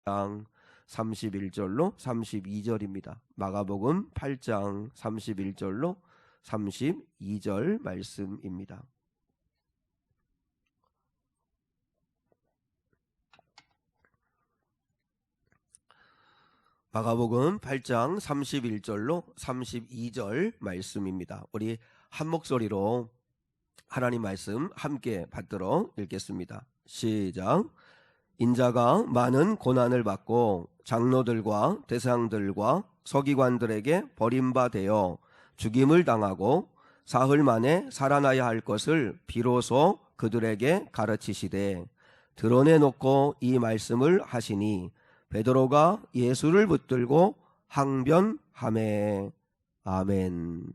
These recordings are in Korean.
8장 31절로 32절입니다. 마가복음 8장 31절로 32절 말씀입니다. 마가복음 8장 31절로 32절 말씀입니다. 우리 한 목소리로 하나님 말씀 함께 받들어 읽겠습니다. 시작. 인자가 많은 고난을 받고 장로들과 대상들과 서기관들에게 버림받아 죽임을 당하고 사흘 만에 살아나야 할 것을 비로소 그들에게 가르치시되 드러내놓고 이 말씀을 하시니 베드로가 예수를 붙들고 항변하매. 아멘.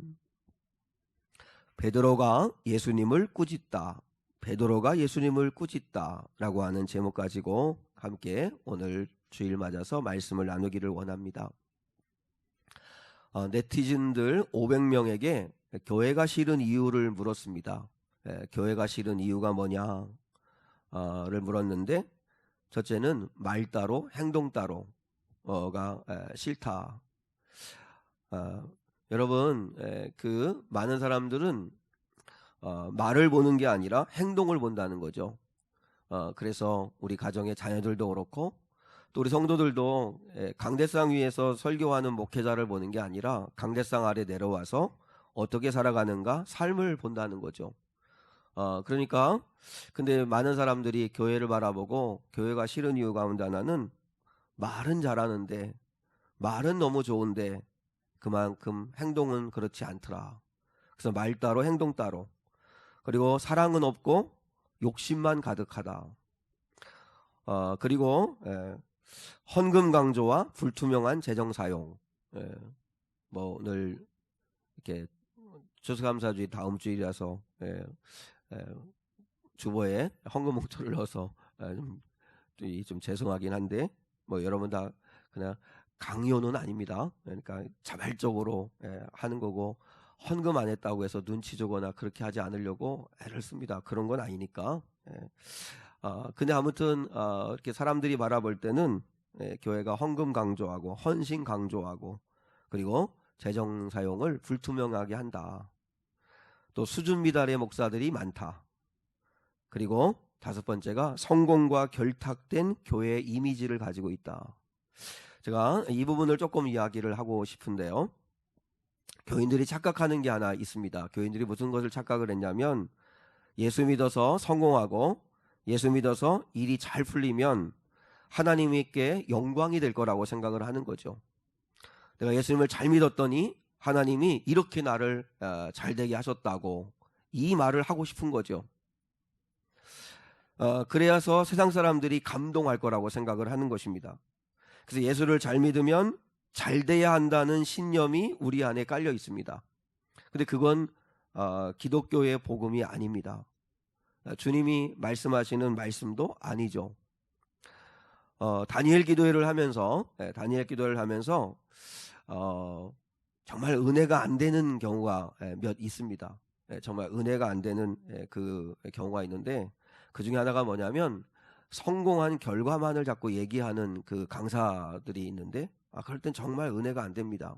베드로가 예수님을 꾸짖다. 베드로가 예수님을 꾸짖다 라고 하는 제목 가지고 함께 오늘 주일 맞아서 말씀을 나누기를 원합니다. 네티즌들 500명에게 교회가 싫은 이유를 물었습니다. 교회가 싫은 이유가 뭐냐를 물었는데 첫째는 말 따로 행동 따로가 싫다. 여러분, 그 많은 사람들은 말을 보는 게 아니라 행동을 본다는 거죠. 그래서 우리 가정의 자녀들도 그렇고 또 우리 성도들도 강대상 위에서 설교하는 목회자를 보는 게 아니라 강대상 아래 내려와서 어떻게 살아가는가 삶을 본다는 거죠. 그러니까 근데 많은 사람들이 교회를 바라보고 교회가 싫은 이유 가운데 하나는 말은 잘하는데 말은 너무 좋은데 그만큼 행동은 그렇지 않더라. 그래서 말 따로 행동 따로, 그리고 사랑은 없고 욕심만 가득하다. 그리고 헌금 강조와 불투명한 재정 사용. 뭐 늘 이렇게 추수감사주의 다음 주일이라서 주보에 헌금 봉투를 넣어서 좀 죄송하긴 한데 뭐 여러분 다 그냥 강요는 아닙니다. 그러니까 자발적으로 하는 거고 헌금 안 했다고 해서 눈치 주거나 그렇게 하지 않으려고 애를 씁니다. 그런 건 아니니까. 근데 아무튼 이렇게 사람들이 바라볼 때는 교회가 헌금 강조하고 헌신 강조하고 그리고 재정 사용을 불투명하게 한다. 또 수준 미달의 목사들이 많다. 그리고 다섯 번째가 성공과 결탁된 교회의 이미지를 가지고 있다. 제가 이 부분을 조금 이야기를 하고 싶은데요. 교인들이 착각하는 게 하나 있습니다. 교인들이 무슨 것을 착각을 했냐면 예수 믿어서 성공하고 예수 믿어서 일이 잘 풀리면 하나님께 영광이 될 거라고 생각을 하는 거죠. 내가 예수님을 잘 믿었더니 하나님이 이렇게 나를 잘 되게 하셨다고 이 말을 하고 싶은 거죠. 그래야서 세상 사람들이 감동할 거라고 생각을 하는 것입니다. 그래서 예수를 잘 믿으면 잘 돼야 한다는 신념이 우리 안에 깔려 있습니다. 근데 그건 기독교의 복음이 아닙니다. 주님이 말씀하시는 말씀도 아니죠. 다니엘 기도회를 하면서 정말 은혜가 안 되는 경우가 몇 있습니다. 정말 은혜가 안 되는 그 경우가 있는데 그 중에 하나가 뭐냐면 성공한 결과만을 자꾸 얘기하는 그 강사들이 있는데 그럴 땐 정말 은혜가 안 됩니다.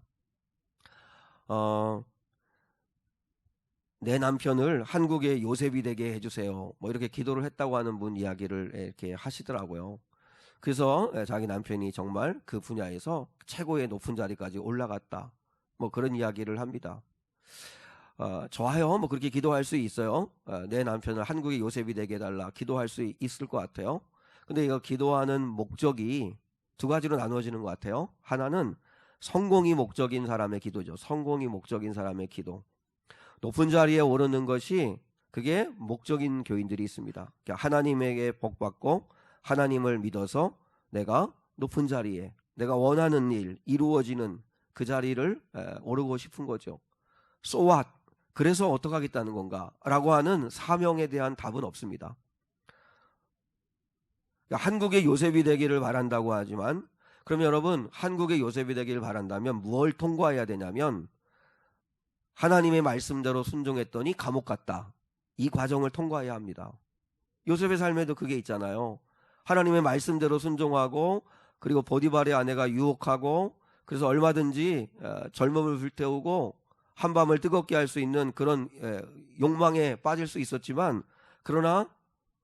내 남편을 한국의 요셉이 되게 해주세요. 뭐 이렇게 기도를 했다고 하는 분 이야기를 이렇게 하시더라고요. 그래서 자기 남편이 정말 그 분야에서 최고의 높은 자리까지 올라갔다. 뭐 그런 이야기를 합니다. 좋아요. 뭐 그렇게 기도할 수 있어요. 내 남편을 한국의 요셉이 되게 해달라. 기도할 수 있을 것 같아요. 근데 이거 기도하는 목적이 두 가지로 나누어지는 것 같아요. 하나는 성공이 목적인 사람의 기도죠. 성공이 목적인 사람의 기도. 높은 자리에 오르는 것이 그게 목적인 교인들이 있습니다. 하나님에게 복받고 하나님을 믿어서 내가 높은 자리에 내가 원하는 일 이루어지는 그 자리를 오르고 싶은 거죠. So what? 그래서 어떻게 하겠다는 건가? 라고 하는 사명에 대한 답은 없습니다. 한국의 요셉이 되기를 바란다고 하지만 그럼 여러분 한국의 요셉이 되기를 바란다면 무엇을 통과해야 되냐면 하나님의 말씀대로 순종했더니 감옥 갔다. 이 과정을 통과해야 합니다. 요셉의 삶에도 그게 있잖아요. 하나님의 말씀대로 순종하고 그리고 보디발의 아내가 유혹하고 그래서 얼마든지 젊음을 불태우고 한밤을 뜨겁게 할 수 있는 그런 욕망에 빠질 수 있었지만, 그러나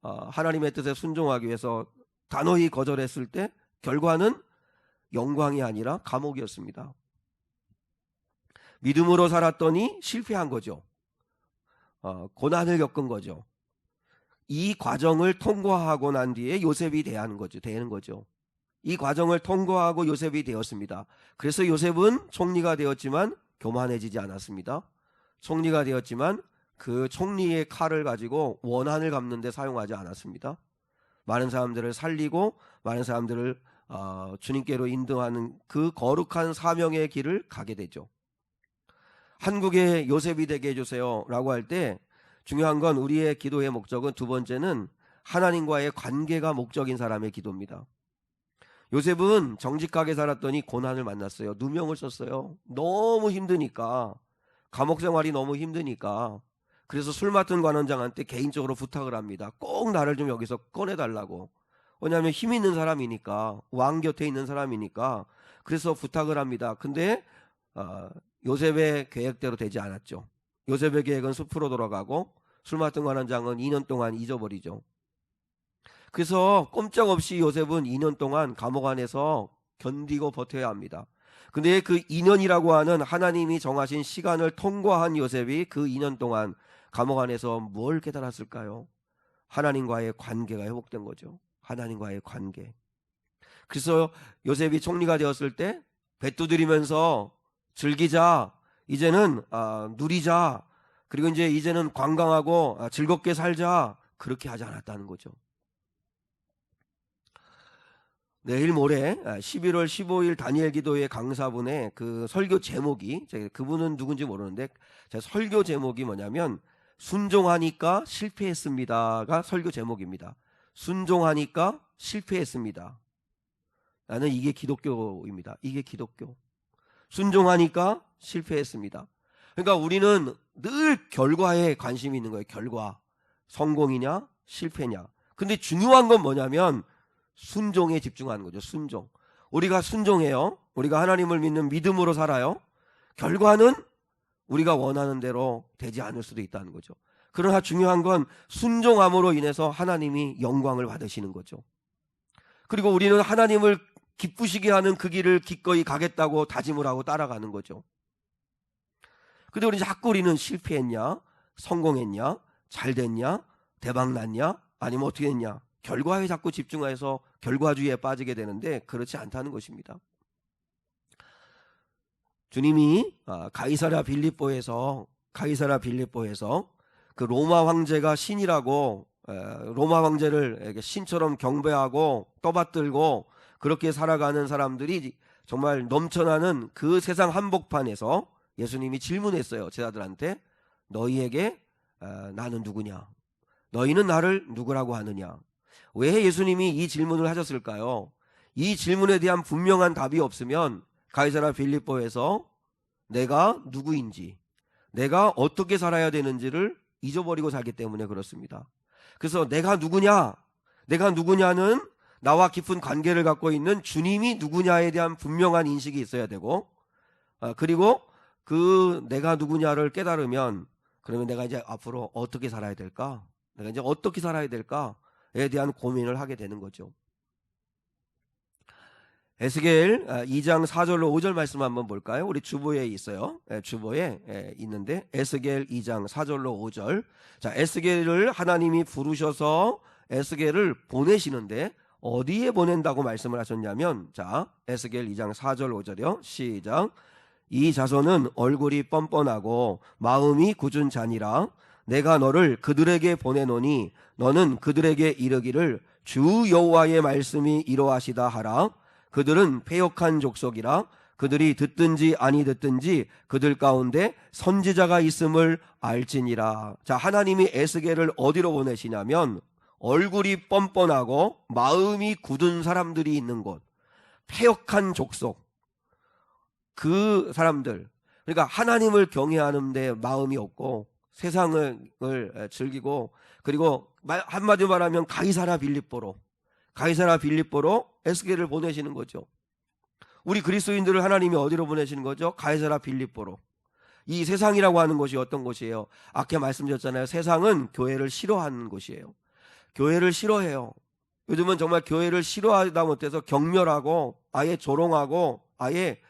하나님의 뜻에 순종하기 위해서 단호히 거절했을 때 결과는 영광이 아니라 감옥이었습니다. 믿음으로 살았더니 실패한 거죠. 고난을 겪은 거죠. 이 과정을 통과하고 난 뒤에 요셉이 되는 거죠. 이 과정을 통과하고 요셉이 되었습니다. 그래서 요셉은 총리가 되었지만 교만해지지 않았습니다. 총리가 되었지만 그 총리의 칼을 가지고 원한을 갚는 데 사용하지 않았습니다. 많은 사람들을 살리고 많은 사람들을 주님께로 인도하는 그 거룩한 사명의 길을 가게 되죠. 한국의 요셉이 되게 해주세요 라고 할 때 중요한 건 우리의 기도의 목적은, 두 번째는 하나님과의 관계가 목적인 사람의 기도입니다. 요셉은 정직하게 살았더니 고난을 만났어요. 누명을 썼어요. 너무 힘드니까, 감옥 생활이 너무 힘드니까. 그래서 술 맡은 관원장한테 개인적으로 부탁을 합니다. 꼭 나를 좀 여기서 꺼내달라고. 왜냐하면 힘 있는 사람이니까, 왕 곁에 있는 사람이니까. 그래서 부탁을 합니다. 근데 요셉의 계획대로 되지 않았죠. 요셉의 계획은 숲으로 돌아가고 술 맡은 관원장은 2년 동안 잊어버리죠. 그래서 꼼짝없이 요셉은 2년 동안 감옥 안에서 견디고 버텨야 합니다. 근데 그 2년이라고 하는 하나님이 정하신 시간을 통과한 요셉이 그 2년 동안 감옥 안에서 뭘 깨달았을까요? 하나님과의 관계가 회복된 거죠. 하나님과의 관계. 그래서 요셉이 총리가 되었을 때 배 두드리면서 즐기자, 이제는 누리자, 그리고 이제는 관광하고 즐겁게 살자, 그렇게 하지 않았다는 거죠. 내일 모레 11월 15일 다니엘 기도회 강사분의 그 설교 제목이, 그분은 누군지 모르는데 제 설교 제목이 뭐냐면 순종하니까 실패했습니다가 설교 제목입니다. 순종하니까 실패했습니다. 나는 이게 기독교입니다. 이게 기독교. 순종하니까 실패했습니다. 그러니까 우리는 늘 결과에 관심이 있는 거예요. 결과. 성공이냐 실패냐. 근데 중요한 건 뭐냐면 순종에 집중하는 거죠. 순종. 우리가 순종해요. 우리가 하나님을 믿는 믿음으로 살아요. 결과는 우리가 원하는 대로 되지 않을 수도 있다는 거죠. 그러나 중요한 건 순종함으로 인해서 하나님이 영광을 받으시는 거죠. 그리고 우리는 하나님을 기쁘시게 하는 그 길을 기꺼이 가겠다고 다짐을 하고 따라가는 거죠. 근데 우리는 실패했냐, 성공했냐, 잘 됐냐, 대박 났냐, 아니면 어떻게 했냐, 결과에 자꾸 집중해서 결과주의에 빠지게 되는데 그렇지 않다는 것입니다. 주님이 가이사랴 빌립보에서 그 로마 황제가 신이라고, 로마 황제를 신처럼 경배하고 떠받들고 그렇게 살아가는 사람들이 정말 넘쳐나는 그 세상 한복판에서 예수님이 질문했어요. 제자들한테. 너희에게 나는 누구냐? 너희는 나를 누구라고 하느냐? 왜 예수님이 이 질문을 하셨을까요? 이 질문에 대한 분명한 답이 없으면 가이사랴 빌립보에서 내가 누구인지, 내가 어떻게 살아야 되는지를 잊어버리고 살기 때문에 그렇습니다. 그래서 내가 누구냐는 나와 깊은 관계를 갖고 있는 주님이 누구냐에 대한 분명한 인식이 있어야 되고, 그리고 그 내가 누구냐를 깨달으면 그러면 내가 이제 앞으로 어떻게 살아야 될까? 내가 이제 어떻게 살아야 될까에 대한 고민을 하게 되는 거죠. 에스겔 2장 4절로 5절 말씀 한번 볼까요? 우리 주보에 있어요. 주보에 있는데 에스겔 2장 4절로 5절. 자, 에스겔을 하나님이 부르셔서 에스겔을 보내시는데 어디에 보낸다고 말씀을 하셨냐면, 자, 에스겔 2장 4절 5절이요. 시작. 이 자손은 얼굴이 뻔뻔하고 마음이 굳은 자니라. 내가 너를 그들에게 보내노니 너는 그들에게 이르기를 주 여호와의 말씀이 이러하시다 하라. 그들은 패역한 족속이라. 그들이 듣든지 아니 듣든지 그들 가운데 선지자가 있음을 알지니라. 자, 하나님이 에스겔을 어디로 보내시냐면 얼굴이 뻔뻔하고 마음이 굳은 사람들이 있는 곳, 패역한 족속, 그 사람들, 그러니까 하나님을 경외하는데 마음이 없고 세상을 즐기고, 그리고 한마디로 말하면 가이사랴 빌립보로, 가이사랴 빌립보로 에스겔을 보내시는 거죠. 우리 그리스도인들을 하나님이 어디로 보내시는 거죠? 가이사랴 빌립보로. 이 세상이라고 하는 곳이 어떤 곳이에요? 아까 말씀드렸잖아요. 세상은 교회를 싫어하는 곳이에요. 교회를 싫어해요. 요즘은 정말 교회를 싫어하다 못해서 경멸하고 아예 조롱하고 아예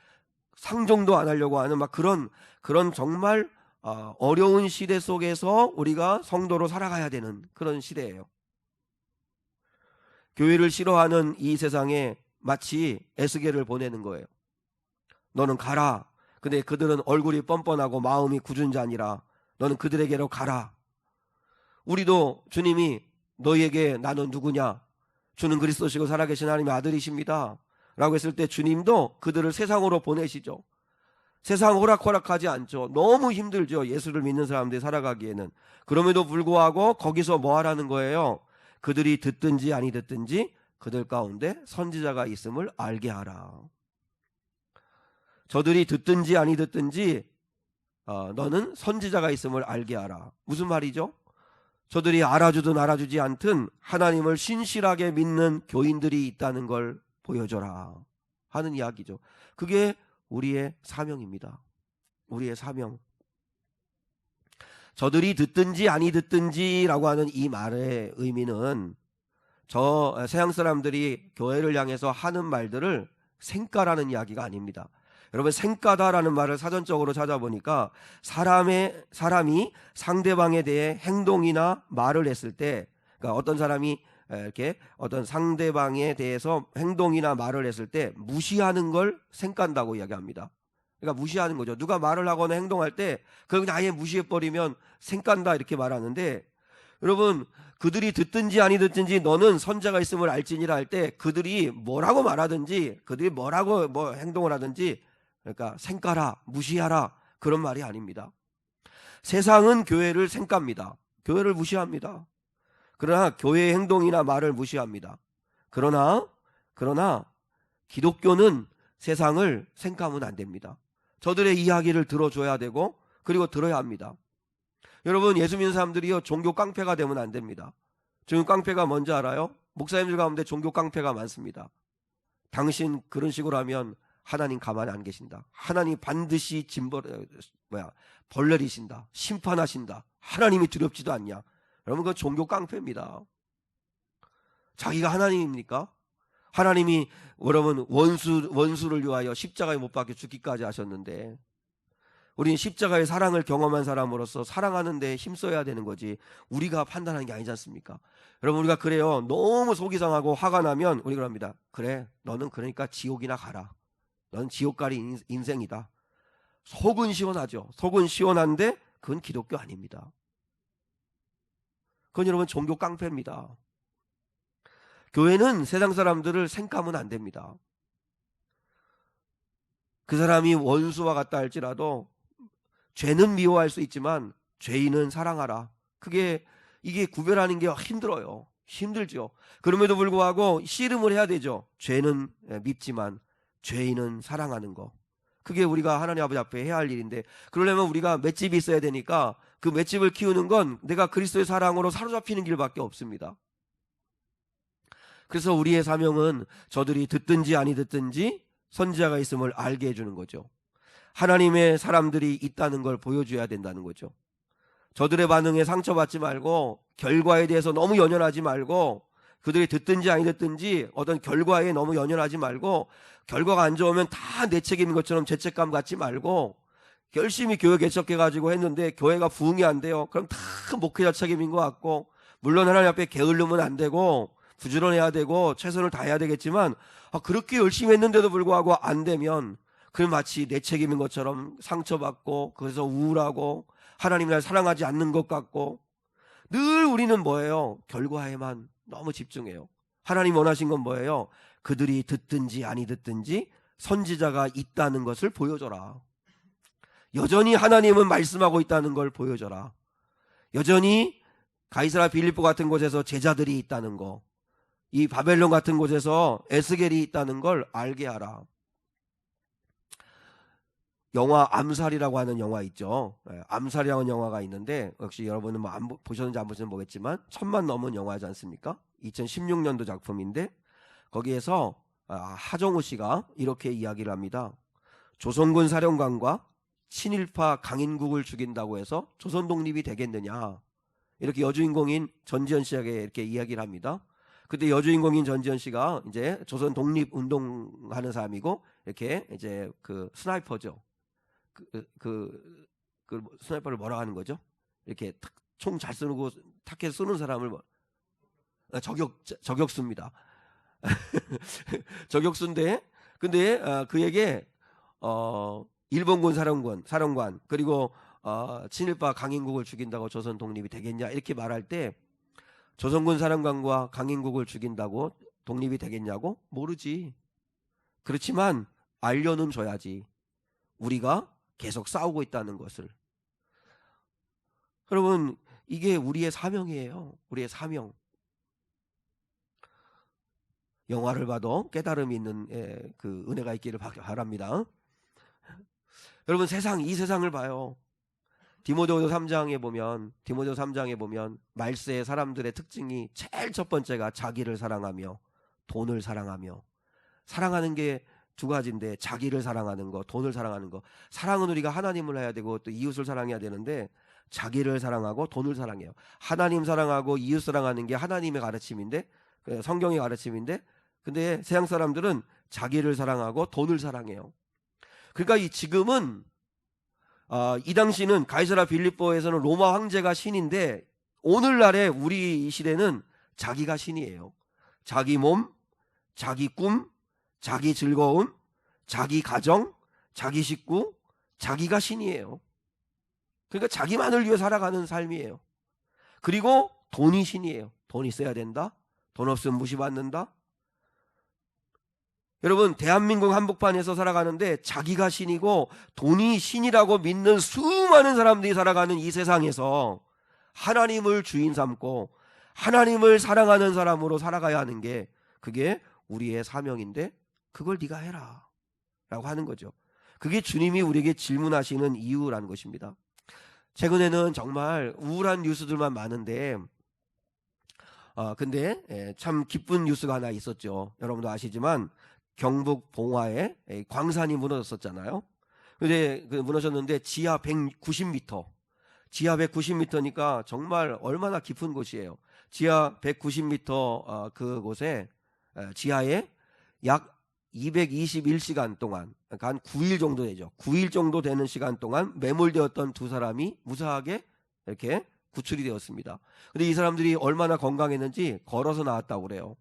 상종도 안 하려고 하는 막 그런 정말 어려운 시대 속에서 우리가 성도로 살아가야 되는 그런 시대예요. 교회를 싫어하는 이 세상에 마치 에스겔을 보내는 거예요. 너는 가라. 근데 그들은 얼굴이 뻔뻔하고 마음이 굳은 자니라. 너는 그들에게로 가라. 우리도 주님이 너희에게 나는 누구냐? 주는 그리스도시고 살아계신 하나님의 아들이십니다 라고 했을 때 주님도 그들을 세상으로 보내시죠. 세상 호락호락하지 않죠. 너무 힘들죠. 예수를 믿는 사람들이 살아가기에는. 그럼에도 불구하고 거기서 뭐 하라는 거예요? 그들이 듣든지 아니 듣든지 그들 가운데 선지자가 있음을 알게 하라. 저들이 듣든지 아니 듣든지 너는 선지자가 있음을 알게 하라. 무슨 말이죠? 저들이 알아주든 알아주지 않든 하나님을 신실하게 믿는 교인들이 있다는 걸 보여줘라 하는 이야기죠. 그게 우리의 사명입니다. 우리의 사명. 저들이 듣든지 아니 듣든지라고 하는 이 말의 의미는 저 서양 사람들이 교회를 향해서 하는 말들을 생가라는 이야기가 아닙니다. 여러분, 생가다라는 말을 사전적으로 찾아보니까 사람이 상대방에 대해 행동이나 말을 했을 때, 그러니까 어떤 사람이 이렇게 어떤 상대방에 대해서 행동이나 말을 했을 때 무시하는 걸 생간다고 이야기합니다. 그러니까 무시하는 거죠. 누가 말을 하거나 행동할 때 그걸 그냥 아예 무시해버리면 생간다 이렇게 말하는데, 여러분, 그들이 듣든지 아니 듣든지 너는 선자가 있음을 알지니라 할 때 그들이 뭐라고 말하든지 그들이 뭐라고 행동을 하든지, 그러니까 생가라, 무시하라, 그런 말이 아닙니다. 세상은 교회를 생갑니다. 교회를 무시합니다. 그러나 교회의 행동이나 말을 무시합니다. 그러나 기독교는 세상을 생각하면 안 됩니다. 저들의 이야기를 들어줘야 되고 그리고 들어야 합니다. 여러분, 예수 믿는 사람들이요, 종교 깡패가 되면 안 됩니다. 종교 깡패가 뭔지 알아요? 목사님들 가운데 종교 깡패가 많습니다. 당신 그런 식으로 하면 하나님 가만히 안 계신다. 하나님 반드시 벌 내리신다. 심판하신다. 하나님이 두렵지도 않냐. 여러분, 그건 종교 깡패입니다. 자기가 하나님입니까? 하나님이 여러분 원수를 위하여 십자가에 못 박혀 죽기까지 하셨는데, 우리는 십자가의 사랑을 경험한 사람으로서 사랑하는 데 힘써야 되는 거지 우리가 판단하는 게 아니지 않습니까? 여러분, 우리가 그래요. 너무 속이 상하고 화가 나면 우리 그럽니다. 그래, 너는 그러니까 지옥이나 가라. 넌 지옥갈이 인생이다. 속은 시원하죠. 속은 시원한데 그건 기독교 아닙니다. 그건 여러분 종교 깡패입니다. 교회는 세상 사람들을 생각하면 안 됩니다. 그 사람이 원수와 같다 할지라도 죄는 미워할 수 있지만 죄인은 사랑하라. 이게 구별하는 게 힘들어요. 힘들죠. 그럼에도 불구하고 씨름을 해야 되죠. 죄는 밉지만 죄인은 사랑하는 거. 그게 우리가 하나님 아버지 앞에 해야 할 일인데, 그러려면 우리가 맷집이 있어야 되니까 그 맷집을 키우는 건 내가 그리스도의 사랑으로 사로잡히는 길밖에 없습니다. 그래서 우리의 사명은 저들이 듣든지 아니 듣든지 선지자가 있음을 알게 해주는 거죠. 하나님의 사람들이 있다는 걸 보여줘야 된다는 거죠. 저들의 반응에 상처받지 말고 결과에 대해서 너무 연연하지 말고, 그들이 듣든지 아니 듣든지 어떤 결과에 너무 연연하지 말고, 결과가 안 좋으면 다 내 책임인 것처럼 죄책감 갖지 말고, 열심히 교회 개척해가지고 했는데 교회가 부흥이 안 돼요. 그럼 다 목회자 책임인 것 같고, 물론 하나님 앞에 게을르면 안 되고 부지런해야 되고 최선을 다해야 되겠지만, 그렇게 열심히 했는데도 불구하고 안 되면 그건 마치 내 책임인 것처럼 상처받고 그래서 우울하고 하나님을 날 사랑하지 않는 것 같고, 늘 우리는 뭐예요? 결과에만 너무 집중해요. 하나님 원하신 건 뭐예요? 그들이 듣든지 아니 듣든지 선지자가 있다는 것을 보여줘라. 여전히 하나님은 말씀하고 있다는 걸 보여줘라. 여전히 가이사랴 빌립보 같은 곳에서 제자들이 있다는 거, 이 바벨론 같은 곳에서 에스겔이 있다는 걸 알게 하라. 영화 암살이라고 하는 영화 있죠. 암살이라는 영화가 있는데, 역시 여러분은 보셨는지 안 보셨는지 모르겠지만 1000만 넘은 영화지 않습니까? 2016년도 작품인데 거기에서 하정우 씨가 이렇게 이야기를 합니다. 조선군 사령관과 친일파 강인국을 죽인다고 해서 조선 독립이 되겠느냐, 이렇게 여주인공인 전지현 씨에게 이렇게 이야기를 합니다. 그때 여주인공인 전지현 씨가 이제 조선 독립 운동하는 사람이고 이렇게 이제 그 스나이퍼죠. 그 스나이퍼를 뭐라 하는 거죠? 이렇게 총 잘 쏘고 타켓 쏘는 사람을 저격수입니다. 저격수인데 근데 그에게 일본군 사령관 그리고 친일파 강인국을 죽인다고 조선 독립이 되겠냐 이렇게 말할 때 조선군 사령관과 강인국을 죽인다고 독립이 되겠냐고? 모르지. 그렇지만 알려는 줘야지. 우리가 계속 싸우고 있다는 것을. 여러분, 이게 우리의 사명이에요. 우리의 사명. 영화를 봐도 깨달음이 있는 그 은혜가 있기를 바랍니다. 여러분, 이 세상을 봐요. 디모데후서 3장에 보면 말세의 사람들의 특징이 제일 첫 번째가 자기를 사랑하며 돈을 사랑하며, 사랑하는 게 두 가지인데 자기를 사랑하는 거, 돈을 사랑하는 거. 사랑은 우리가 하나님을 해야 되고 또 이웃을 사랑해야 되는데 자기를 사랑하고 돈을 사랑해요. 하나님 사랑하고 이웃 사랑하는 게 하나님의 가르침인데, 성경의 가르침인데, 근데 세상 사람들은 자기를 사랑하고 돈을 사랑해요. 그러니까 지금은 이 당시는 가이사라 빌립보에서는 로마 황제가 신인데 오늘날의 우리 이 시대는 자기가 신이에요. 자기 몸, 자기 꿈, 자기 즐거움, 자기 가정, 자기 식구, 자기가 신이에요. 그러니까 자기만을 위해 살아가는 삶이에요. 그리고 돈이 신이에요. 돈 있어야 된다. 돈 없으면 무시받는다. 여러분, 대한민국 한복판에서 살아가는데 자기가 신이고 돈이 신이라고 믿는 수많은 사람들이 살아가는 이 세상에서 하나님을 주인 삼고 하나님을 사랑하는 사람으로 살아가야 하는 게, 그게 우리의 사명인데 그걸 네가 해라 라고 하는 거죠. 그게 주님이 우리에게 질문하시는 이유라는 것입니다. 최근에는 정말 우울한 뉴스들만 많은데 근데 참 기쁜 뉴스가 하나 있었죠. 여러분도 아시지만 경북 봉화에 광산이 무너졌었잖아요. 근데 무너졌는데 지하 190m니까 정말 얼마나 깊은 곳이에요. 지하 190m 그곳에 지하에 약 221시간 동안, 그러니까 한 9일 정도 되죠. 9일 정도 되는 시간 동안 매몰되었던 두 사람이 무사하게 이렇게 구출이 되었습니다. 근데 이 사람들이 얼마나 건강했는지 걸어서 나왔다고 그래요.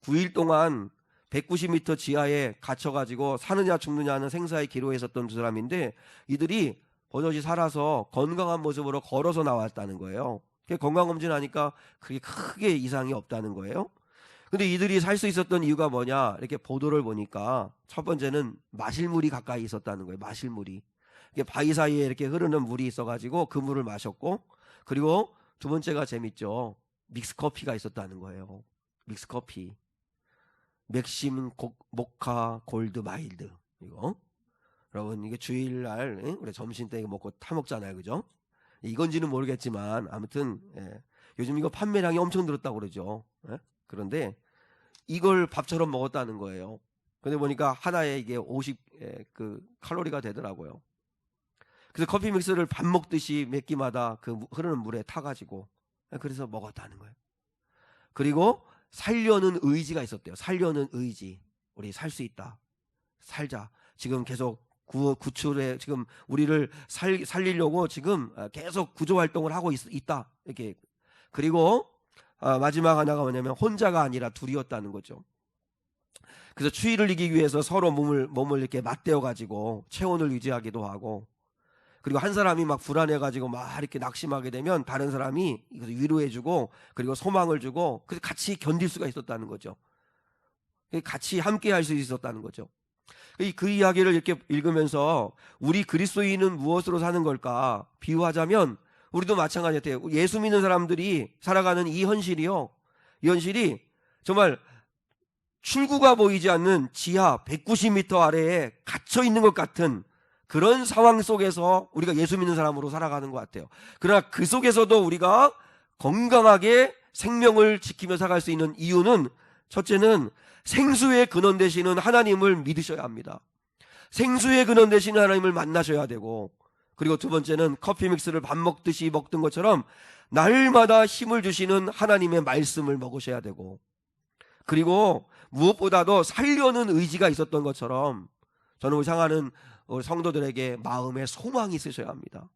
9일 동안 190m 지하에 갇혀가지고 사느냐 죽느냐 하는 생사의 기로에 있었던 두 사람인데 이들이 버젓이 살아서 건강한 모습으로 걸어서 나왔다는 거예요. 건강검진하니까 그게 크게 이상이 없다는 거예요. 근데 이들이 살 수 있었던 이유가 뭐냐, 이렇게 보도를 보니까 첫 번째는 마실 물이 가까이 있었다는 거예요. 마실 물이. 바위 사이에 이렇게 흐르는 물이 있어가지고 그 물을 마셨고, 그리고 두 번째가 재밌죠. 믹스커피가 있었다는 거예요. 믹스커피. 맥심 모카 골드 마일드. 이거 여러분, 이게 주일날 우리 점심 때 먹고 타 먹잖아요, 그죠? 이건지는 모르겠지만 아무튼 요즘 이거 판매량이 엄청 늘었다고 그러죠. 그런데 이걸 밥처럼 먹었다는 거예요. 근데 보니까 하나에 이게 50 칼로리가 되더라고요. 그래서 커피 믹스를 밥 먹듯이 몇 끼마다 그 흐르는 물에 타가지고 그래서 먹었다는 거예요. 그리고 살려는 의지가 있었대요. 살려는 의지. 우리 살 수 있다. 살자. 지금 계속 구출에 지금 우리를 살리려고 지금 계속 구조 활동을 하고 있다. 이렇게. 그리고 마지막 하나가 뭐냐면 혼자가 아니라 둘이었다는 거죠. 그래서 추위를 이기기 위해서 서로 몸을 이렇게 맞대어 가지고 체온을 유지하기도 하고, 그리고 한 사람이 막 불안해 가지고 막 이렇게 낙심하게 되면 다른 사람이 위로해 주고 그리고 소망을 주고, 그래서 같이 견딜 수가 있었다는 거죠. 같이 함께 할 수 있었다는 거죠. 그 이야기를 이렇게 읽으면서 우리 그리스도인은 무엇으로 사는 걸까 비유하자면 우리도 마찬가지예요. 예수 믿는 사람들이 살아가는 이 현실이요. 이 현실이 정말 출구가 보이지 않는 지하 190m 아래에 갇혀 있는 것 같은 그런 상황 속에서 우리가 예수 믿는 사람으로 살아가는 것 같아요. 그러나 그 속에서도 우리가 건강하게 생명을 지키며 살아갈 수 있는 이유는 첫째는 생수의 근원 되시는 하나님을 믿으셔야 합니다. 생수의 근원 되시는 하나님을 만나셔야 되고, 그리고 두 번째는 커피 믹스를 밥 먹듯이 먹던 것처럼 날마다 힘을 주시는 하나님의 말씀을 먹으셔야 되고, 그리고 무엇보다도 살려는 의지가 있었던 것처럼 저는 향하는 우리 성도들에게 마음에 소망이 있으셔야 합니다.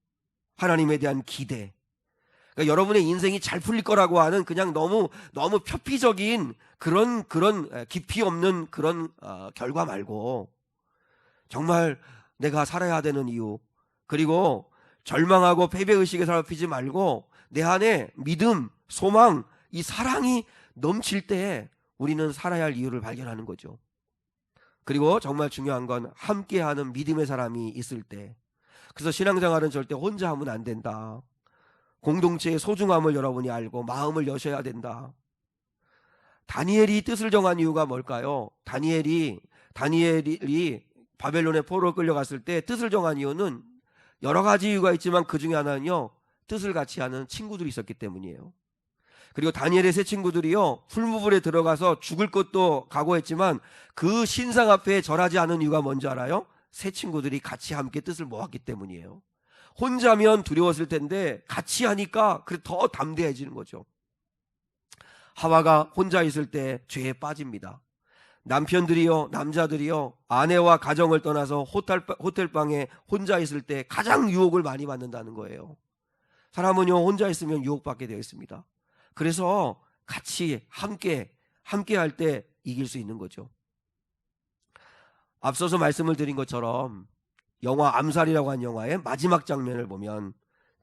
하나님에 대한 기대. 그러니까 여러분의 인생이 잘 풀릴 거라고 하는 그냥 너무 표피적인 그런 깊이 없는 그런 결과 말고, 정말 내가 살아야 되는 이유, 그리고 절망하고 패배의식에 사로잡히지 말고 내 안에 믿음, 소망, 이 사랑이 넘칠 때 우리는 살아야 할 이유를 발견하는 거죠. 그리고 정말 중요한 건 함께하는 믿음의 사람이 있을 때. 그래서 신앙생활은 절대 혼자 하면 안 된다. 공동체의 소중함을 여러분이 알고 마음을 여셔야 된다. 다니엘이 뜻을 정한 이유가 뭘까요? 다니엘이 바벨론의 포로로 끌려갔을 때 뜻을 정한 이유는 여러 가지 이유가 있지만 그 중에 하나는요, 뜻을 같이 하는 친구들이 있었기 때문이에요. 그리고 다니엘의 세 친구들이요, 풀무불에 들어가서 죽을 것도 각오했지만 그 신상 앞에 절하지 않은 이유가 뭔지 알아요? 세 친구들이 같이 함께 뜻을 모았기 때문이에요. 혼자면 두려웠을 텐데 같이 하니까 더 담대해지는 거죠. 하와가 혼자 있을 때 죄에 빠집니다. 남편들이요, 남자들이요, 아내와 가정을 떠나서 호텔방에 혼자 있을 때 가장 유혹을 많이 받는다는 거예요. 사람은요, 혼자 있으면 유혹받게 되어 있습니다. 그래서 같이 함께 할 때 이길 수 있는 거죠. 앞서서 말씀을 드린 것처럼 영화 암살이라고 한 영화의 마지막 장면을 보면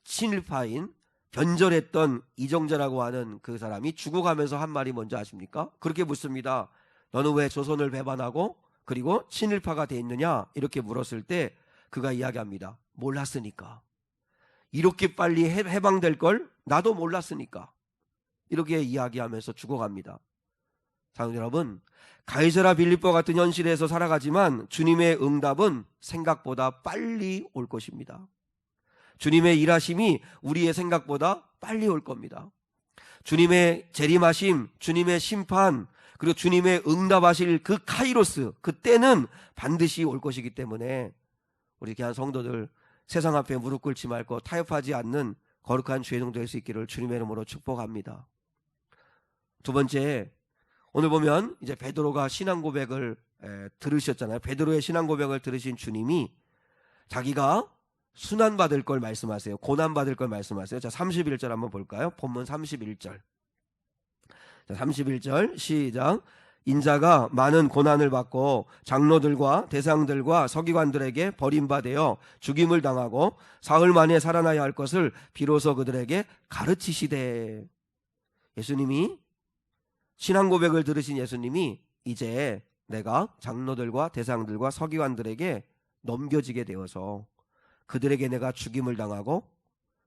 친일파인 변절했던 이정재라고 하는 그 사람이 죽어가면서 한 말이 뭔지 아십니까? 그렇게 묻습니다. 너는 왜 조선을 배반하고 그리고 친일파가 돼 있느냐? 이렇게 물었을 때 그가 이야기합니다. 몰랐으니까. 이렇게 빨리 해방될 걸 나도 몰랐으니까. 이렇게 이야기하면서 죽어갑니다. 사랑하는 여러분, 가이사라 빌립보 같은 현실에서 살아가지만 주님의 응답은 생각보다 빨리 올 것입니다. 주님의 일하심이 우리의 생각보다 빨리 올 겁니다. 주님의 재림하심, 주님의 심판, 그리고 주님의 응답하실 그 카이로스, 그때는 반드시 올 것이기 때문에 우리 귀한 성도들 세상 앞에 무릎 꿇지 말고 타협하지 않는 거룩한 죄종 될 수 있기를 주님의 이름으로 축복합니다. 두 번째, 오늘 보면 이제 베드로가 신앙 고백을 들으셨잖아요. 베드로의 신앙 고백을 들으신 주님이 자기가 순환받을 걸 말씀하세요. 고난받을 걸 말씀하세요. 자, 31절 한번 볼까요? 본문 31절. 자, 31절 시작. 인자가 많은 고난을 받고 장로들과 대상들과 서기관들에게 버림받아 죽임을 당하고 사흘 만에 살아나야 할 것을 비로소 그들에게 가르치시되. 예수님이 신앙 고백을 들으신 예수님이 이제 내가 장로들과 대상들과 서기관들에게 넘겨지게 되어서 그들에게 내가 죽임을 당하고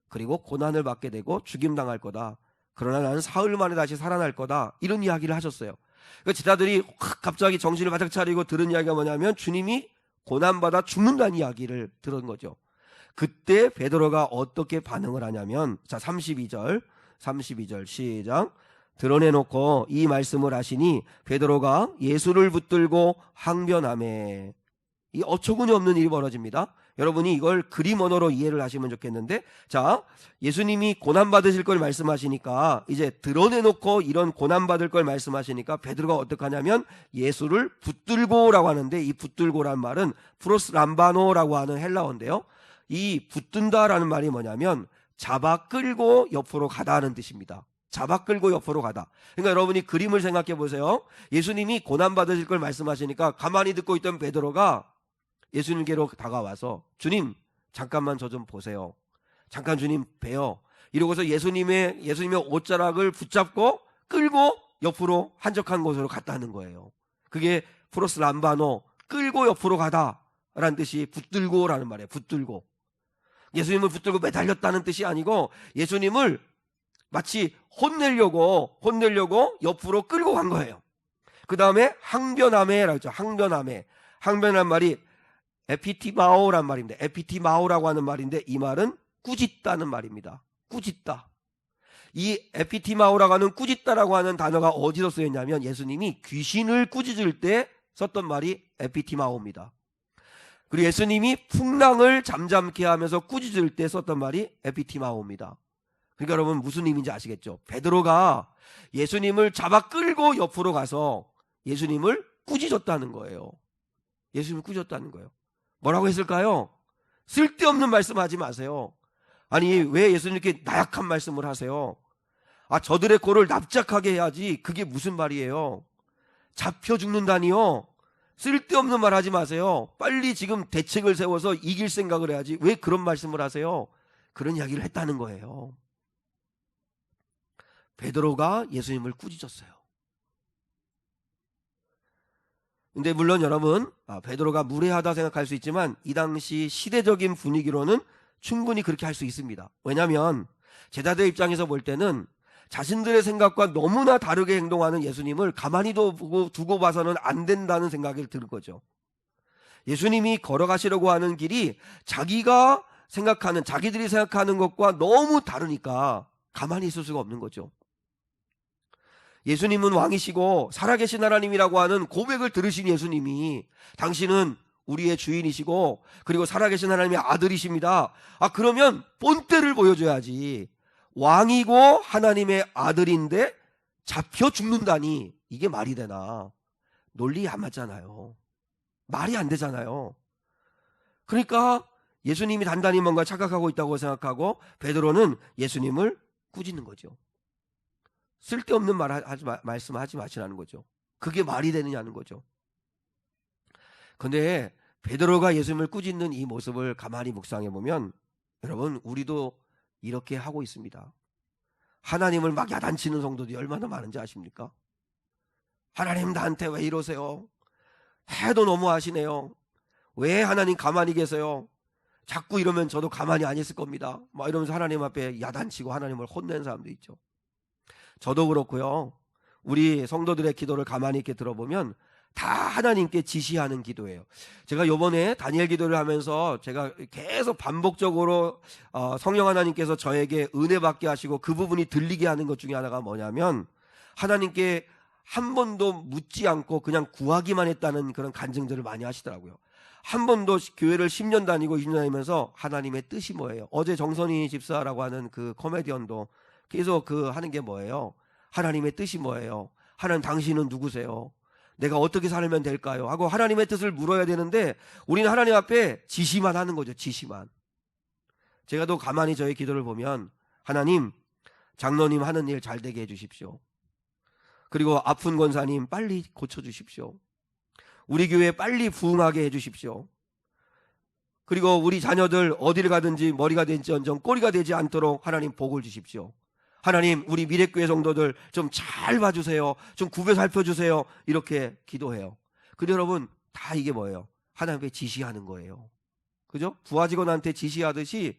그리고 고난을 받게 되고 죽임당할 거다. 그러나 나는 사흘 만에 다시 살아날 거다. 이런 이야기를 하셨어요. 그러니까 제자들이 갑자기 정신을 바짝 차리고 들은 이야기가 뭐냐면 주님이 고난받아 죽는다는 이야기를 들은 거죠. 그때 베드로가 어떻게 반응을 하냐면, 자, 32절 시작. 드러내놓고 이 말씀을 하시니 베드로가 예수를 붙들고 항변하매. 이 어처구니 없는 일이 벌어집니다. 여러분이 이걸 그림 언어로 이해를 하시면 좋겠는데, 자, 예수님이 고난받으실 걸 말씀하시니까 이제 드러내놓고 이런 고난받을 걸 말씀하시니까 베드로가 어떻게 하냐면 예수를 붙들고라고 하는데, 이 붙들고란 말은 프로스 람바노라고 하는 헬라어인데요, 이 붙든다라는 말이 뭐냐면 잡아 끌고 옆으로 가다 하는 뜻입니다. 잡아 끌고 옆으로 가다. 그러니까 여러분이 그림을 생각해 보세요. 예수님이 고난받으실 걸 말씀하시니까 가만히 듣고 있던 베드로가 예수님께로 다가와서 주님 잠깐만 저 좀 보세요. 잠깐 주님 봬요. 이러고서 예수님의 옷자락을 붙잡고 끌고 옆으로 한적한 곳으로 갔다는 거예요. 그게 프로스 람바노, 끌고 옆으로 가다라는 뜻이 붙들고라는 말이에요. 붙들고. 예수님을 붙들고 매달렸다는 뜻이 아니고 예수님을 마치 혼내려고 옆으로 끌고 간 거예요. 그 다음에 항변하매라고 했죠. 항변한 말이 에피티마오란 말입니다. 에피티마오라고 하는 말인데 이 말은 꾸짖다는 말입니다. 꾸짖다. 이 에피티마오라고 하는 꾸짖다라고 하는 단어가 어디서 쓰였냐면 예수님이 귀신을 꾸짖을 때 썼던 말이 에피티마오입니다. 그리고 예수님이 풍랑을 잠잠케 하면서 꾸짖을 때 썼던 말이 에피티마오입니다. 그러니까 여러분 무슨 의미인지 아시겠죠? 베드로가 예수님을 잡아 끌고 옆으로 가서 예수님을 꾸짖었다는 거예요. 예수님을 꾸짖었다는 거예요. 뭐라고 했을까요? 쓸데없는 말씀하지 마세요. 아니 왜 예수님 이렇게 나약한 말씀을 하세요? 저들의 코를 납작하게 해야지. 그게 무슨 말이에요? 잡혀 죽는다니요? 쓸데없는 말 하지 마세요. 빨리 지금 대책을 세워서 이길 생각을 해야지. 왜 그런 말씀을 하세요? 그런 이야기를 했다는 거예요. 베드로가 예수님을 꾸짖었어요. 근데 물론 여러분 베드로가 무례하다 생각할 수 있지만 이 당시 시대적인 분위기로는 충분히 그렇게 할 수 있습니다. 왜냐하면 제자들 입장에서 볼 때는 자신들의 생각과 너무나 다르게 행동하는 예수님을 가만히 두고 봐서는 안 된다는 생각이 들 거죠. 예수님이 걸어가시려고 하는 길이 자기들이 생각하는 것과 너무 다르니까 가만히 있을 수가 없는 거죠. 예수님은 왕이시고 살아계신 하나님이라고 하는 고백을 들으신 예수님이 당신은 우리의 주인이시고 그리고 살아계신 하나님의 아들이십니다. 그러면 본때를 보여줘야지. 왕이고 하나님의 아들인데 잡혀 죽는다니 이게 말이 되나? 논리 안 맞잖아요. 말이 안 되잖아요. 그러니까 예수님이 단단히 뭔가 착각하고 있다고 생각하고 베드로는 예수님을 꾸짖는 거죠. 쓸데없는 말씀하지 마시라는 거죠. 그게 말이 되느냐는 거죠. 그런데 베드로가 예수님을 꾸짖는 이 모습을 가만히 묵상해 보면 여러분 우리도 이렇게 하고 있습니다. 하나님을 막 야단치는 성도들이 얼마나 많은지 아십니까? 하나님 나한테 왜 이러세요? 해도 너무 하시네요. 왜 하나님 가만히 계세요? 자꾸 이러면 저도 가만히 안 있을 겁니다. 막 이러면서 하나님 앞에 야단치고 하나님을 혼내는 사람도 있죠. 저도 그렇고요. 우리 성도들의 기도를 가만히 이렇게 들어보면 다 하나님께 지시하는 기도예요. 제가 요번에 다니엘 기도를 하면서 제가 계속 반복적으로 성령 하나님께서 저에게 은혜 받게 하시고 그 부분이 들리게 하는 것 중에 하나가 뭐냐면 하나님께 한 번도 묻지 않고 그냥 구하기만 했다는 그런 간증들을 많이 하시더라고요. 한 번도 교회를 10년 다니고 20년 다니면서 하나님의 뜻이 뭐예요? 어제 정선희 집사라고 하는 그 코미디언도 계속 하는 게 뭐예요? 하나님의 뜻이 뭐예요? 하나님 당신은 누구세요? 내가 어떻게 살면 될까요? 하고 하나님의 뜻을 물어야 되는데 우리는 하나님 앞에 지시만 하는 거죠. 지시만. 제가 또 가만히 저의 기도를 보면 하나님 장로님 하는 일 잘 되게 해주십시오. 그리고 아픈 권사님 빨리 고쳐주십시오. 우리 교회 빨리 부흥하게 해주십시오. 그리고 우리 자녀들 어디를 가든지 머리가 될지언정 꼬리가 되지 않도록 하나님 복을 주십시오. 하나님 우리 미래교회 성도들 좀 잘 봐주세요. 좀 구별 살펴주세요. 이렇게 기도해요. 근데 여러분 다 이게 뭐예요? 하나님께 지시하는 거예요. 그죠? 부하 직원한테 지시하듯이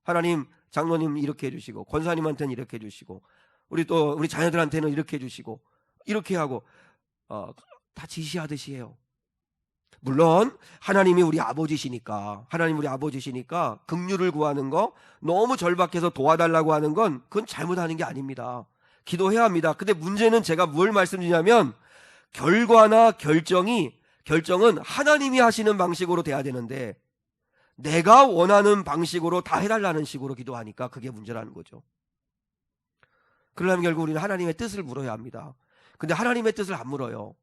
하나님 장로님 이렇게 해주시고 권사님한테는 이렇게 해주시고 우리 자녀들한테는 이렇게 해주시고 이렇게 하고 다 지시하듯이 해요. 물론 하나님이 우리 아버지시니까 긍휼을 구하는 거 너무 절박해서 도와달라고 하는 건 그건 잘못하는 게 아닙니다. 기도해야 합니다. 근데 문제는 제가 뭘 말씀드리냐면 결과나 결정은 하나님이 하시는 방식으로 돼야 되는데 내가 원하는 방식으로 다 해달라는 식으로 기도하니까 그게 문제라는 거죠. 그러려면 결국 우리는 하나님의 뜻을 물어야 합니다. 근데 하나님의 뜻을 안 물어요.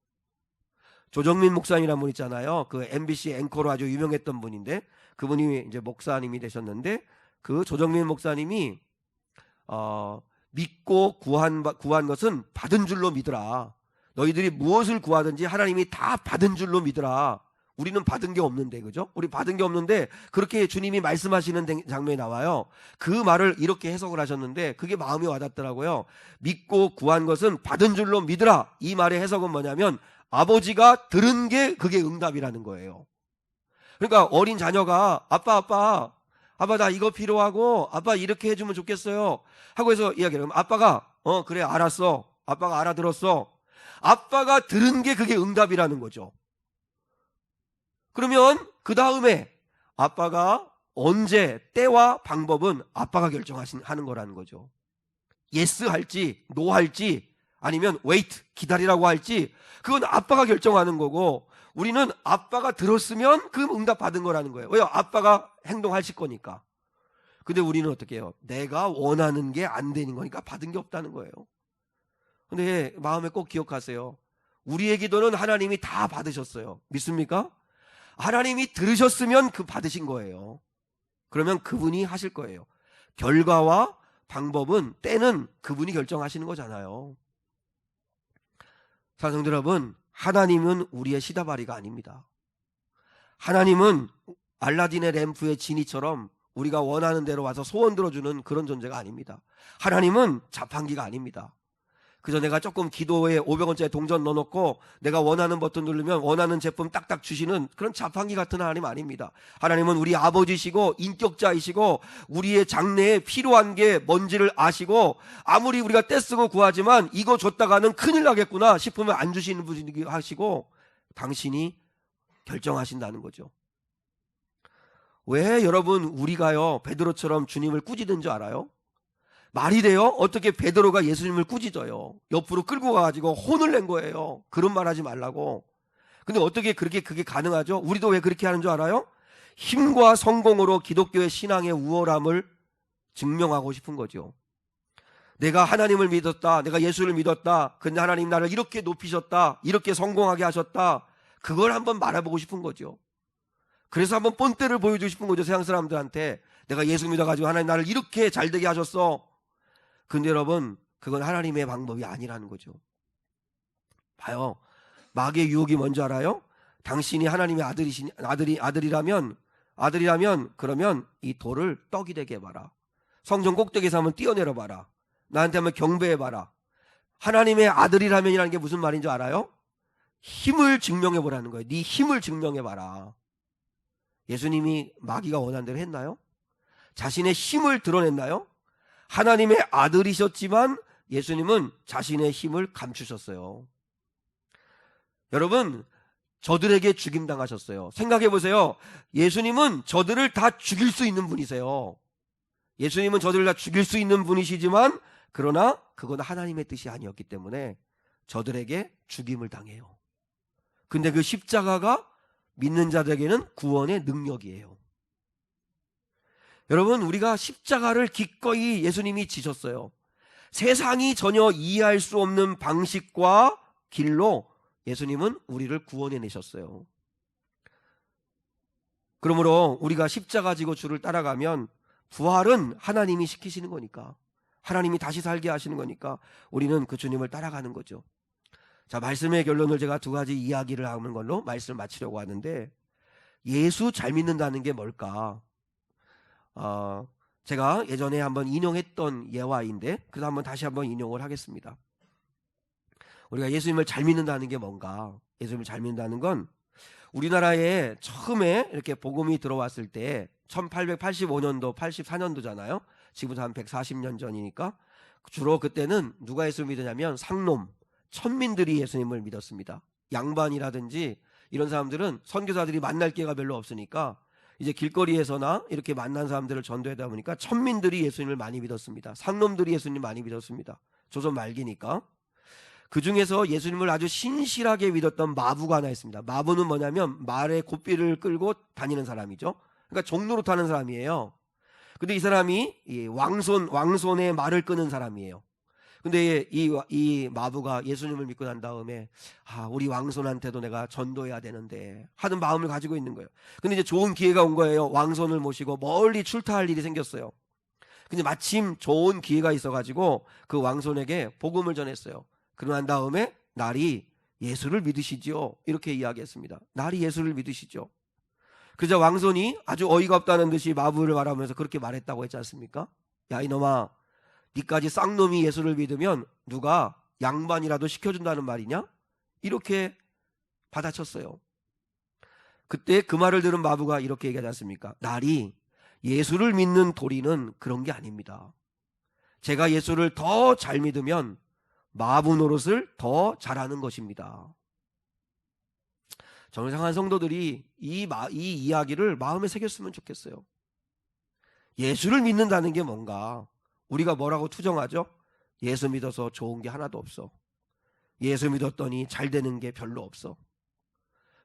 조정민 목사님이라는 분 있잖아요. 그 MBC 앵커로 아주 유명했던 분인데 그분이 이제 목사님이 되셨는데 그 조정민 목사님이 믿고 구한 것은 받은 줄로 믿으라. 너희들이 무엇을 구하든지 하나님이 다 받은 줄로 믿으라. 우리는 받은 게 없는데, 그죠? 우리 받은 게 없는데 그렇게 주님이 말씀하시는 장면이 나와요. 그 말을 이렇게 해석을 하셨는데 그게 마음이 와닿더라고요. 믿고 구한 것은 받은 줄로 믿으라. 이 말의 해석은 뭐냐면 아버지가 들은 게 그게 응답이라는 거예요. 그러니까 어린 자녀가 아빠 나 이거 필요하고 아빠 이렇게 해주면 좋겠어요 하고 해서 이야기를 하면 아빠가 그래 알았어. 아빠가 알아들었어. 아빠가 들은 게 그게 응답이라는 거죠. 그러면 그 다음에 아빠가 언제 때와 방법은 아빠가 결정하는 거라는 거죠. 예스 할지 노 할지 아니면 웨이트 기다리라고 할지 그건 아빠가 결정하는 거고, 우리는 아빠가 들었으면 그 응답 받은 거라는 거예요. 왜요? 아빠가 행동하실 거니까. 근데 우리는 어떻게 해요? 내가 원하는 게 안 되는 거니까 받은 게 없다는 거예요. 근데 마음에 꼭 기억하세요. 우리의 기도는 하나님이 다 받으셨어요. 믿습니까? 하나님이 들으셨으면 그 받으신 거예요. 그러면 그분이 하실 거예요. 결과와 방법은, 때는 그분이 결정하시는 거잖아요. 사랑하는 여러분, 하나님은 우리의 시다바리가 아닙니다. 하나님은 알라딘의 램프의 지니처럼 우리가 원하는 대로 와서 소원 들어주는 그런 존재가 아닙니다. 하나님은 자판기가 아닙니다. 그저 내가 조금 기도에 500원짜리 동전 넣어놓고 내가 원하는 버튼 누르면 원하는 제품 딱딱 주시는 그런 자판기 같은 하나님 아닙니다. 하나님은 우리 아버지시고 인격자이시고 우리의 장래에 필요한 게 뭔지를 아시고, 아무리 우리가 떼쓰고 구하지만 이거 줬다가는 큰일 나겠구나 싶으면 안 주시는 분이 하시고 당신이 결정하신다는 거죠. 왜 여러분 우리가요 베드로처럼 주님을 꾸짖은 줄 알아요? 말이 돼요? 어떻게 베드로가 예수님을 꾸짖어요? 옆으로 끌고 가가지고 혼을 낸 거예요. 그런 말 하지 말라고. 근데 어떻게 그게 가능하죠? 우리도 왜 그렇게 하는 줄 알아요? 힘과 성공으로 기독교의 신앙의 우월함을 증명하고 싶은 거죠. 내가 하나님을 믿었다, 내가 예수를 믿었다, 근데 하나님 나를 이렇게 높이셨다, 이렇게 성공하게 하셨다, 그걸 한번 말해보고 싶은 거죠. 그래서 한번 본때를 보여주고 싶은 거죠. 세상 사람들한테 내가 예수 믿어가지고 하나님 나를 이렇게 잘되게 하셨어. 근데 여러분, 그건 하나님의 방법이 아니라는 거죠. 봐요, 마귀의 유혹이 뭔지 알아요? 당신이 하나님의 아들이라면 그러면 이 돌을 떡이 되게 해봐라. 성전 꼭대기에서 한번 뛰어내려봐라. 나한테 한번 경배해봐라. 하나님의 아들이라면이라는 게 무슨 말인 줄 알아요? 힘을 증명해보라는 거예요. 네 힘을 증명해봐라. 예수님이 마귀가 원한 대로 했나요? 자신의 힘을 드러냈나요? 하나님의 아들이셨지만 예수님은 자신의 힘을 감추셨어요. 여러분, 저들에게 죽임당하셨어요. 생각해보세요. 예수님은 저들을 다 죽일 수 있는 분이세요. 예수님은 저들을 다 죽일 수 있는 분이시지만, 그러나 그건 하나님의 뜻이 아니었기 때문에 저들에게 죽임을 당해요. 근데 그 십자가가 믿는 자들에게는 구원의 능력이에요. 여러분, 우리가 십자가를 기꺼이 예수님이 지셨어요. 세상이 전혀 이해할 수 없는 방식과 길로 예수님은 우리를 구원해내셨어요. 그러므로 우리가 십자가 지고 주를 따라가면 부활은 하나님이 시키시는 거니까, 하나님이 다시 살게 하시는 거니까 우리는 그 주님을 따라가는 거죠. 자, 말씀의 결론을 제가 두 가지 이야기를 하는 걸로 말씀을 마치려고 하는데, 예수 잘 믿는다는 게 뭘까? 제가 예전에 한번 인용했던 예화인데 그래서 다시 한번 인용을 하겠습니다. 우리가 예수님을 잘 믿는다는 게 뭔가? 예수님을 잘 믿는다는 건, 우리나라에 처음에 이렇게 복음이 들어왔을 때 1885년도 84년도잖아요 지금부터 한 140년 전이니까. 주로 그때는 누가 예수를 믿으냐면 상놈, 천민들이 예수님을 믿었습니다. 양반이라든지 이런 사람들은 선교사들이 만날 기회가 별로 없으니까 이제 길거리에서나 이렇게 만난 사람들을 전도하다 보니까 천민들이 예수님을 많이 믿었습니다. 상놈들이 예수님 많이 믿었습니다. 조선 말기니까. 그 중에서 예수님을 아주 신실하게 믿었던 마부가 하나 있습니다. 마부는 뭐냐면 말의 고삐를 끌고 다니는 사람이죠. 그러니까 종로로 타는 사람이에요. 근데 이 사람이 왕손의 말을 끄는 사람이에요. 근데 이 마부가 예수님을 믿고 난 다음에 우리 왕손한테도 내가 전도해야 되는데 하는 마음을 가지고 있는 거예요. 근데 이제 좋은 기회가 온 거예요. 왕손을 모시고 멀리 출타할 일이 생겼어요. 근데 마침 좋은 기회가 있어가지고 그 왕손에게 복음을 전했어요. 그러고 난 다음에 날이 예수를 믿으시지요, 이렇게 이야기했습니다. 날이 예수를 믿으시죠. 그저 왕손이 아주 어이가 없다는 듯이 마부를 말하면서 그렇게 말했다고 했지 않습니까? 야, 이놈아, 니까지 쌍놈이 예수를 믿으면 누가 양반이라도 시켜준다는 말이냐? 이렇게 받아쳤어요. 그때 그 말을 들은 마부가 이렇게 얘기하지 않습니까? 날이 예수를 믿는 도리는 그런 게 아닙니다. 제가 예수를 더 잘 믿으면 마부 노릇을 더 잘하는 것입니다. 저는 상한 성도들이 이 이야기를 마음에 새겼으면 좋겠어요. 예수를 믿는다는 게 뭔가? 우리가 뭐라고 투정하죠? 예수 믿어서 좋은 게 하나도 없어. 예수 믿었더니 잘 되는 게 별로 없어.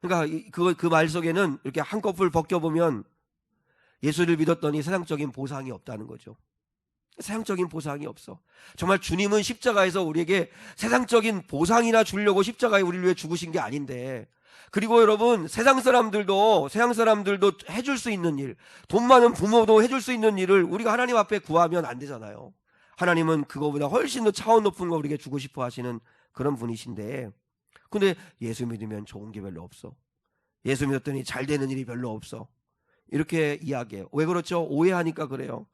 그러니까 그 말 속에는 이렇게 한꺼풀 벗겨보면 예수를 믿었더니 세상적인 보상이 없다는 거죠. 세상적인 보상이 없어. 정말 주님은 십자가에서 우리에게 세상적인 보상이나 주려고 십자가에 우리를 위해 죽으신 게 아닌데, 그리고 여러분 세상 사람들도 해줄 수 있는 일, 돈 많은 부모도 해줄 수 있는 일을 우리가 하나님 앞에 구하면 안 되잖아요. 하나님은 그거보다 훨씬 더 차원 높은 거 우리에게 주고 싶어 하시는 그런 분이신데, 근데 예수 믿으면 좋은 게 별로 없어. 예수 믿었더니 잘 되는 일이 별로 없어. 이렇게 이야기해요. 왜 그렇죠? 오해하니까 그래요.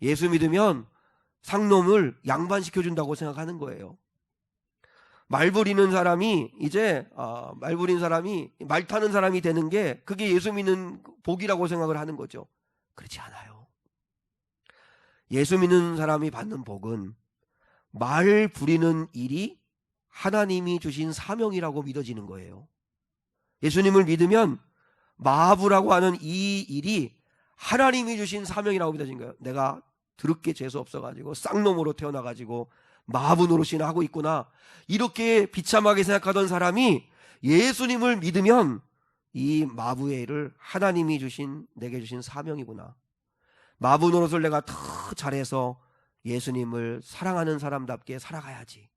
예수 믿으면 상놈을 양반시켜준다고 생각하는 거예요. 말 부리는 사람이 말 타는 사람이 되는 게 그게 예수 믿는 복이라고 생각을 하는 거죠. 그렇지 않아요. 예수 믿는 사람이 받는 복은 말 부리는 일이 하나님이 주신 사명이라고 믿어지는 거예요. 예수님을 믿으면 마부라고 하는 이 일이 하나님이 주신 사명이라고 믿어진 거예요. 내가 더럽게 재수 없어가지고 쌍놈으로 태어나가지고 마부 노릇이나 하고 있구나, 이렇게 비참하게 생각하던 사람이 예수님을 믿으면 이 마부의 일을 하나님이 내게 주신 사명이구나, 마부 노릇을 내가 더 잘해서 예수님을 사랑하는 사람답게 살아가야지.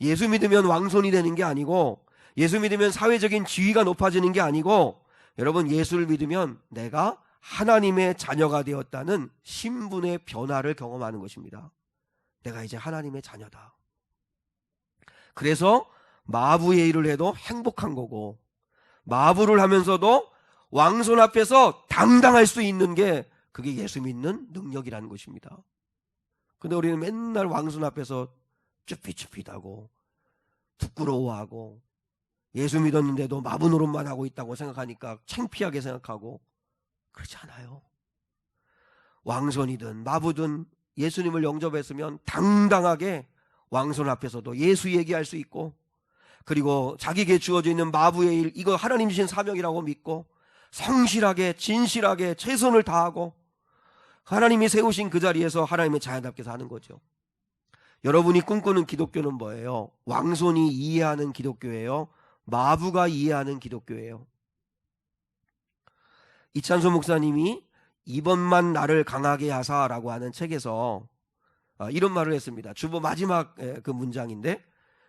예수 믿으면 왕손이 되는 게 아니고, 예수 믿으면 사회적인 지위가 높아지는 게 아니고, 여러분 예수를 믿으면 내가 하나님의 자녀가 되었다는 신분의 변화를 경험하는 것입니다. 내가 이제 하나님의 자녀다. 그래서 마부의 일을 해도 행복한 거고, 마부를 하면서도 왕손 앞에서 당당할 수 있는 게 그게 예수 믿는 능력이라는 것입니다. 근데 우리는 맨날 왕손 앞에서 쭈삣쭈삣하고 부끄러워하고 예수 믿었는데도 마부 노릇만 하고 있다고 생각하니까 창피하게 생각하고, 그렇지 않아요. 왕손이든 마부든 예수님을 영접했으면 당당하게 왕손 앞에서도 예수 얘기할 수 있고, 그리고 자기에게 주어져 있는 마부의 일, 이거 하나님 주신 사명이라고 믿고 성실하게 진실하게 최선을 다하고 하나님이 세우신 그 자리에서 하나님의 자녀답게 사는 거죠. 여러분이 꿈꾸는 기독교는 뭐예요? 왕손이 이해하는 기독교예요? 마부가 이해하는 기독교예요? 이찬소 목사님이 이번만 나를 강하게 하사라고 하는 책에서 이런 말을 했습니다. 주보 마지막 그 문장인데,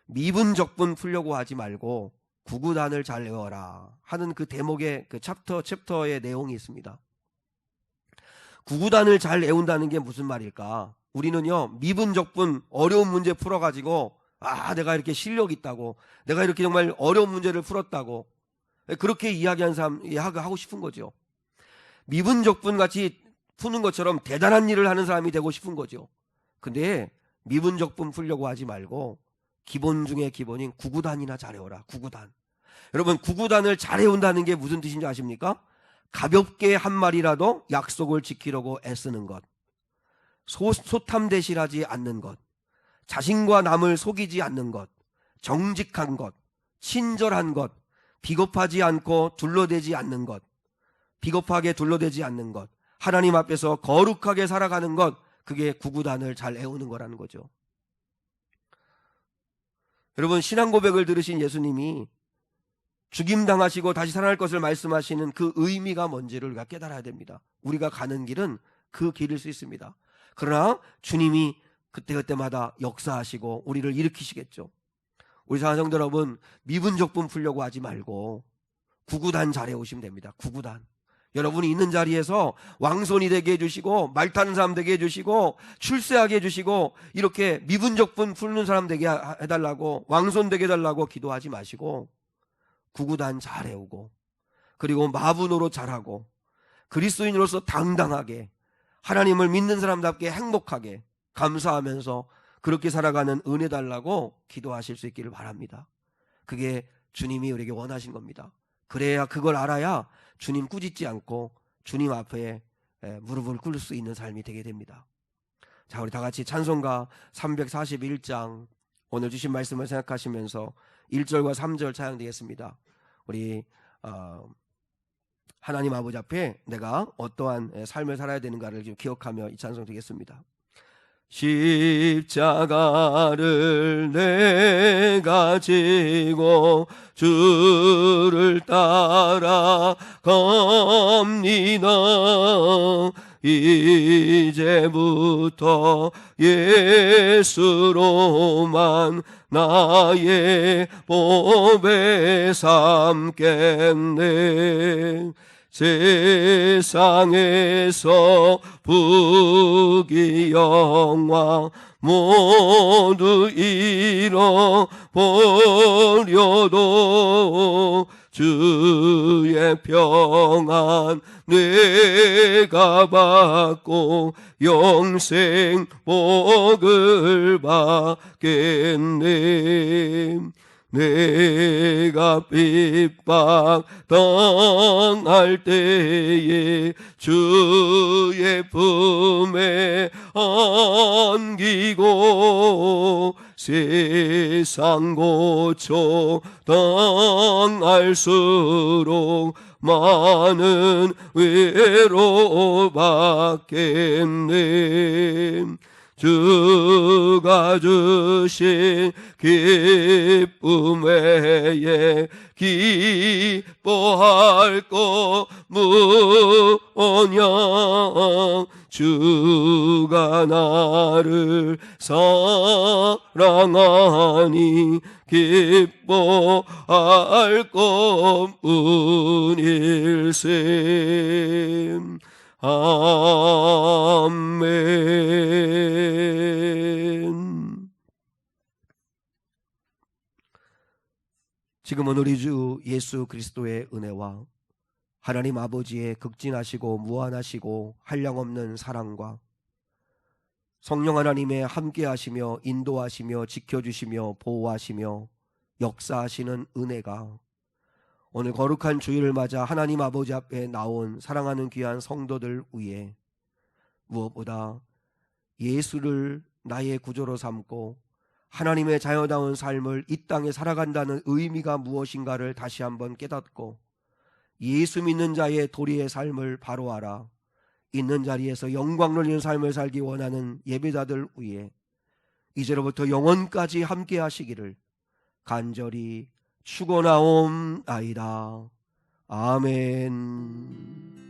미분적분 풀려고 하지 말고 구구단을 잘 외워라 하는 그 대목의 그 챕터의 내용이 있습니다. 구구단을 잘 외운다는 게 무슨 말일까? 우리는요, 미분적분 어려운 문제 풀어가지고 내가 이렇게 실력 있다고, 내가 이렇게 정말 어려운 문제를 풀었다고 그렇게 이야기하는 사람 하고 싶은 거죠. 미분적분 같이 푸는 것처럼 대단한 일을 하는 사람이 되고 싶은 거죠. 근데 미분적분 풀려고 하지 말고 기본 중에 기본인 구구단이나 잘해오라. 구구단. 여러분, 구구단을 잘해온다는 게 무슨 뜻인지 아십니까? 가볍게 한 말이라도 약속을 지키려고 애쓰는 것, 소탐대실하지 않는 것, 자신과 남을 속이지 않는 것, 정직한 것, 친절한 것, 비겁하지 않고 둘러대지 않는 것, 비겁하게 둘러대지 않는 것, 하나님 앞에서 거룩하게 살아가는 것, 그게 구구단을 잘 애우는 거라는 거죠. 여러분, 신앙 고백을 들으신 예수님이 죽임당하시고 다시 살아날 것을 말씀하시는 그 의미가 뭔지를 우리가 깨달아야 됩니다. 우리가 가는 길은 그 길일 수 있습니다. 그러나 주님이 그때그때마다 역사하시고 우리를 일으키시겠죠. 우리 사랑하는 성도 여러분, 미분적분 풀려고 하지 말고 구구단 잘해오시면 됩니다. 구구단. 여러분이 있는 자리에서 왕손이 되게 해주시고 말 타는 사람 되게 해주시고 출세하게 해주시고 이렇게 미분적분 풀는 사람 되게 해달라고, 왕손 되게 해달라고 기도하지 마시고 구구단 잘 해오고, 그리고 마분으로 잘하고 그리스도인으로서 당당하게 하나님을 믿는 사람답게 행복하게 감사하면서 그렇게 살아가는 은혜 달라고 기도하실 수 있기를 바랍니다. 그게 주님이 우리에게 원하신 겁니다. 그래야, 그걸 알아야 주님 꾸짖지 않고 주님 앞에 무릎을 꿇을 수 있는 삶이 되게 됩니다. 자, 우리 다 같이 찬송가 341장 오늘 주신 말씀을 생각하시면서 1절과 3절 찬양되겠습니다. 우리 하나님 아버지 앞에 내가 어떠한 삶을 살아야 되는가를 기억하며 이 찬송 드리겠습니다. 십자가를 내가 지고 주를 따라갑니다. 이제부터 예수로만 나의 보배 삼겠네. 세상에서 부귀 영광 모두 잃어버려도 주의 평안 내가 받고 영생 복을 받겠네. 내가 핍박 당할 때에 주의 품에 안기고 세상 고초 당할수록 많은 외로 받겠네. 주가 주신 기쁨 외에 기뻐할 것 무엇냐. 주가 나를 사랑하니 기뻐할 것뿐일세. 아멘. 지금은 우리 주 예수 그리스도의 은혜와 하나님 아버지의 극진하시고 무한하시고 한량없는 사랑과 성령 하나님의 함께하시며 인도하시며 지켜주시며 보호하시며 역사하시는 은혜가 오늘 거룩한 주일을 맞아 하나님 아버지 앞에 나온 사랑하는 귀한 성도들 위해 무엇보다 예수를 나의 구조로 삼고 하나님의 자녀다운 삶을 이 땅에 살아간다는 의미가 무엇인가를 다시 한번 깨닫고 예수 믿는 자의 도리의 삶을 바로 알아 있는 자리에서 영광 돌리는 삶을 살기 원하는 예배자들 위해 이제로부터 영원까지 함께 하시기를 간절히 축원하옵나이다. 아멘.